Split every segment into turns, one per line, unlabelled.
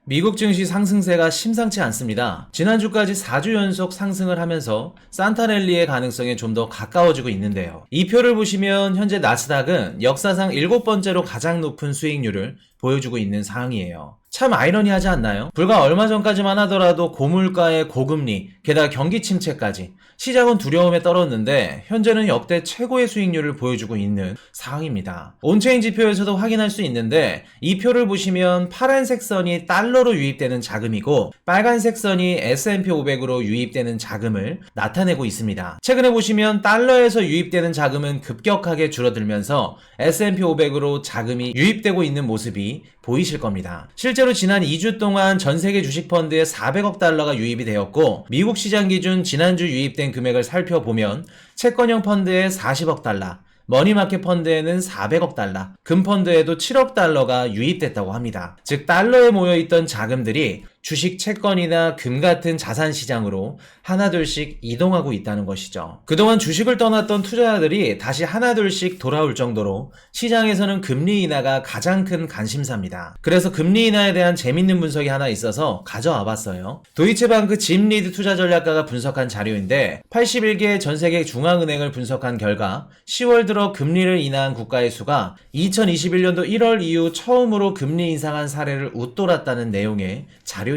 미국 증시 상승세가 심상치 않습니다. 지난주까지 4주 연속 상승을 하면서 산타랠리의 가능성에 좀 더 가까워지고 있는데요. 이 표를 보시면 현재 나스닥은 역사상 7번째로 가장 높은 수익률을 보여주고 있는 상황이에요. 참 아이러니하지 않나요? 불과 얼마 전까지만 하더라도 고물가의 고금리, 게다가 경기 침체까지 시장은 두려움에 떨었는데 현재는 역대 최고의 수익률을 보여주고 있는 상황입니다. 온체인 지표에서도 확인할 수 있는데 이 표를 보시면 파란색 선이 달러로 유입되는 자금이고 빨간색 선이 S&P 500으로 유입되는 자금을 나타내고 있습니다. 최근에 보시면 달러에서 유입되는 자금은 급격하게 줄어들면서 S&P 500으로 자금이 유입되고 있는 모습이 보이실 겁니다. 실제로 지난 2주 동안 전 세계 주식 펀드에 400억 달러가 유입이 되었고 미국 시장 기준 지난주 유입된 금액을 살펴보면 채권형 펀드에 40억 달러, 머니마켓 펀드에는 400억 달러, 금펀드에도 7억 달러가 유입됐다고 합니다. 즉 달러에 모여있던 자금들이 주식, 채권이나 금 같은 자산 시장으로 하나둘씩 이동하고 있다는 것이죠. 그동안 주식을 떠났던 투자자들이 다시 하나둘씩 돌아올 정도로 시장에서는 금리 인하가 가장 큰 관심사입니다. 그래서 금리 인하에 대한 재밌는 분석이 하나 있어서 가져와 봤어요. 도이체방크 짐 리드 투자전략가가 분석한 자료인데 81개의 전 세계 중앙은행을 분석한 결과 10월 들어 금리를 인하한 국가의 수가 2021년도 1월 이후 처음으로 금리 인상한 사례를 웃돌았다는 내용의 자료입니다.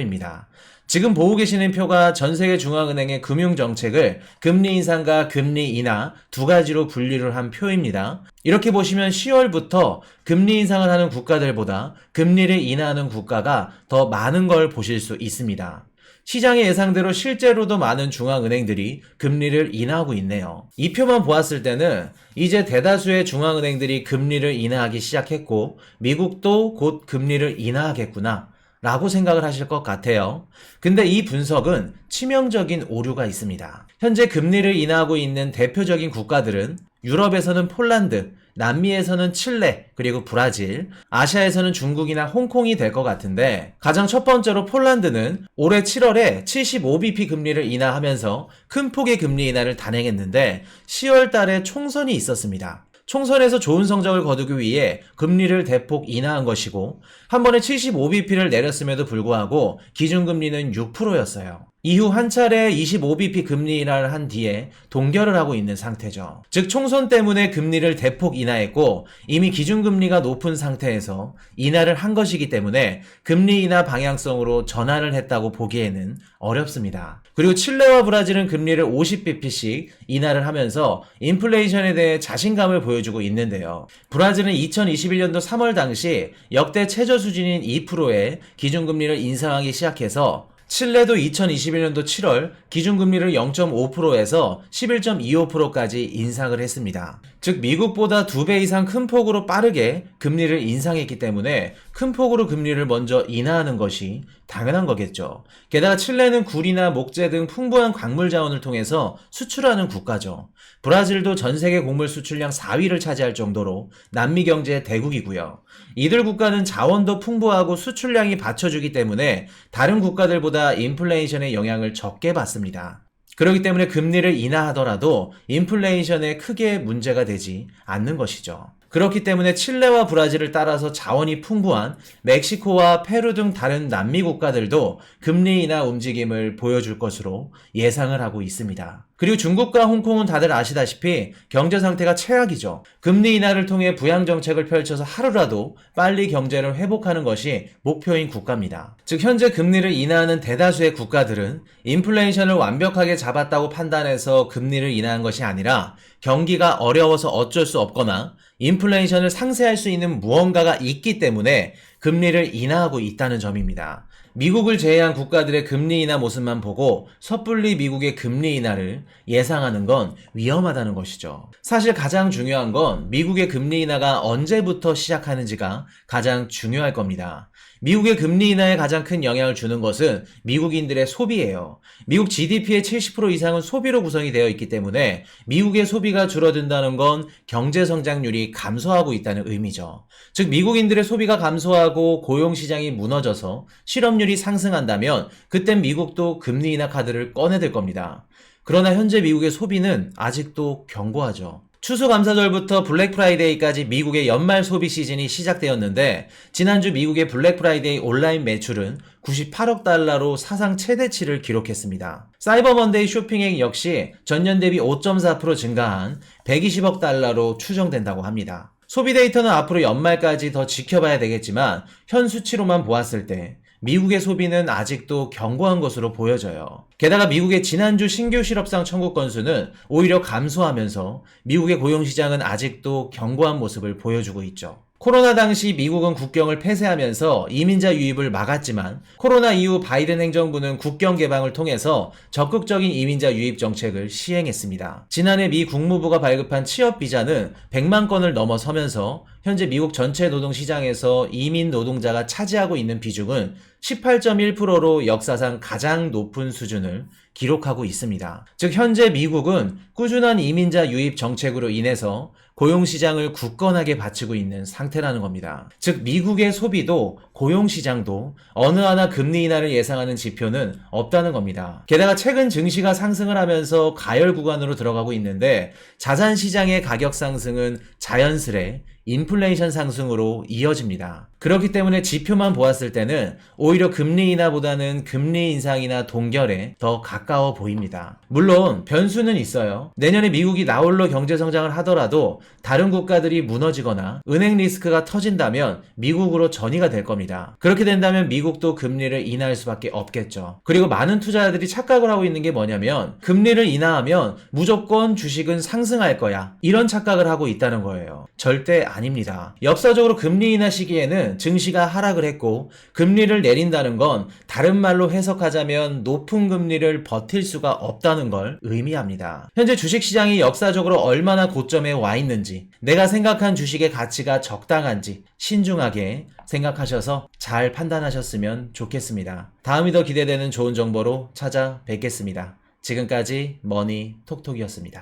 지금 보고 계시는 표가 전 세계 중앙은행의 금융정책을 금리 인상과 금리 인하 두 가지로 분류를 한 표입니다. 이렇게 보시면 10월부터 금리 인상을 하는 국가들보다 금리를 인하하는 국가가 더 많은 걸 보실 수 있습니다. 시장의 예상대로 실제로도 많은 중앙은행들이 금리를 인하하고 있네요. 이 표만 보았을 때는 이제 대다수의 중앙은행들이 금리를 인하하기 시작했고 미국도 곧 금리를 인하하겠구나 라고 생각을 하실 것 같아요. 근데 이 분석은 치명적인 오류가 있습니다. 현재 금리를 인하하고 있는 대표적인 국가들은 유럽에서는 폴란드, 남미에서는 칠레, 그리고 브라질, 아시아에서는 중국이나 홍콩이 될 것 같은데 가장 첫 번째로 폴란드는 올해 7월에 75bp 금리를 인하하면서 큰 폭의 금리 인하를 단행했는데 10월 달에 총선이 있었습니다. 총선에서 좋은 성적을 거두기 위해 금리를 대폭 인하한 것이고 한 번에 75bp를 내렸음에도 불구하고 기준금리는 6%였어요. 이후 한 차례 25bp 금리 인하를 한 뒤에 동결을 하고 있는 상태죠. 즉 총선 때문에 금리를 대폭 인하했고 이미 기준금리가 높은 상태에서 인하를 한 것이기 때문에 금리 인하 방향성으로 전환을 했다고 보기에는 어렵습니다. 그리고 칠레와 브라질은 금리를 50bp씩 인하를 하면서 인플레이션에 대해 자신감을 보여주고 있는데요. 브라질은 2021년도 3월 당시 역대 최저 수준인 2%의 기준금리를 인상하기 시작해서 칠레도 2021년도 7월 기준금리를 0.5%에서 11.25%까지 인상을 했습니다. 즉 미국보다 2배 이상 큰 폭으로 빠르게 금리를 인상했기 때문에 큰 폭으로 금리를 먼저 인하하는 것이 당연한 거겠죠. 게다가 칠레는 굴이나 목재 등 풍부한 광물 자원을 통해서 수출하는 국가죠. 브라질도 전 세계 곡물 수출량 4위를 차지할 정도로 남미 경제의 대국이고요. 이들 국가는 자원도 풍부하고 수출량이 받쳐주기 때문에 다른 국가들보다 인플레이션의 영향을 적게 받습니다. 그렇기 때문에 금리를 인하하더라도 인플레이션에 크게 문제가 되지 않는 것이죠. 그렇기 때문에 칠레와 브라질을 따라서 자원이 풍부한 멕시코와 페루 등 다른 남미 국가들도 금리 인하 움직임을 보여줄 것으로 예상을 하고 있습니다. 그리고 중국과 홍콩은 다들 아시다시피 경제 상태가 최악이죠. 금리 인하를 통해 부양 정책을 펼쳐서 하루라도 빨리 경제를 회복하는 것이 목표인 국가입니다. 즉 현재 금리를 인하하는 대다수의 국가들은 인플레이션을 완벽하게 잡았다고 판단해서 금리를 인하한 것이 아니라 경기가 어려워서 어쩔 수 없거나 인플레이션을 상쇄할 수 있는 무언가가 있기 때문에 금리를 인하하고 있다는 점입니다. 미국을 제외한 국가들의 금리 인하 모습만 보고 섣불리 미국의 금리 인하를 예상하는 건 위험하다는 것이죠. 사실 가장 중요한 건 미국의 금리 인하가 언제부터 시작하는지가 가장 중요할 겁니다. 미국의 금리 인하에 가장 큰 영향을 주는 것은 미국인들의 소비예요. 미국 GDP의 70% 이상은 소비로 구성이 되어 있기 때문에 미국의 소비가 줄어든다는 건 경제 성장률이 감소하고 있다는 의미죠. 즉 미국인들의 소비가 감소하고 고용시장이 무너져서 실업률이 상승한다면 그땐 미국도 금리 인하 카드를 꺼내들 겁니다. 그러나 현재 미국의 소비는 아직도 견고하죠. 추수감사절부터 블랙 프라이데이까지 미국의 연말 소비 시즌이 시작되었는데 지난주 미국의 블랙 프라이데이 온라인 매출은 98억 달러로 사상 최대치를 기록했습니다. 사이버 먼데이 쇼핑액 역시 전년 대비 5.4% 증가한 120억 달러로 추정된다고 합니다. 소비 데이터는 앞으로 연말까지 더 지켜봐야 되겠지만 현 수치로만 보았을 때 미국의 소비는 아직도 견고한 것으로 보여져요. 게다가 미국의 지난주 신규 실업상 청구 건수는 오히려 감소하면서 미국의 고용시장은 아직도 견고한 모습을 보여주고 있죠. 코로나 당시 미국은 국경을 폐쇄하면서 이민자 유입을 막았지만 코로나 이후 바이든 행정부는 국경 개방을 통해서 적극적인 이민자 유입 정책을 시행했습니다. 지난해 미 국무부가 발급한 취업 비자는 100만 건을 넘어서면서 현재 미국 전체 노동시장에서 이민 노동자가 차지하고 있는 비중은 18.1%로 역사상 가장 높은 수준을 기록하고 있습니다. 즉 현재 미국은 꾸준한 이민자 유입 정책으로 인해서 고용시장을 굳건하게 받치고 있는 상태라는 겁니다. 즉 미국의 소비도 고용시장도 어느 하나 금리 인하를 예상하는 지표는 없다는 겁니다. 게다가 최근 증시가 상승을 하면서 가열 구간으로 들어가고 있는데 자산시장의 가격 상승은 자연스레 인플레이션 상승으로 이어집니다. 그렇기 때문에 지표만 보았을 때는 오히려 금리 인하보다는 금리 인상이나 동결에 더 가까워 보입니다. 물론 변수는 있어요. 내년에 미국이 나홀로 경제 성장을 하더라도 다른 국가들이 무너지거나 은행 리스크가 터진다면 미국으로 전이가 될 겁니다. 그렇게 된다면 미국도 금리를 인하할 수밖에 없겠죠. 그리고 많은 투자자들이 착각을 하고 있는 게 뭐냐면 금리를 인하하면 무조건 주식은 상승할 거야. 이런 착각을 하고 있다는 거예요. 절대 아닙니다. 역사적으로 금리 인하 시기에는 증시가 하락을 했고 금리를 내린다는 건 다른 말로 해석하자면 높은 금리를 버틸 수가 없다는 걸 의미합니다. 현재 주식시장이 역사적으로 얼마나 고점에 와 있는지 내가 생각한 주식의 가치가 적당한지 신중하게 생각하셔서 잘 판단하셨으면 좋겠습니다. 다음이 더 기대되는 좋은 정보로 찾아뵙겠습니다. 지금까지 머니톡톡이었습니다.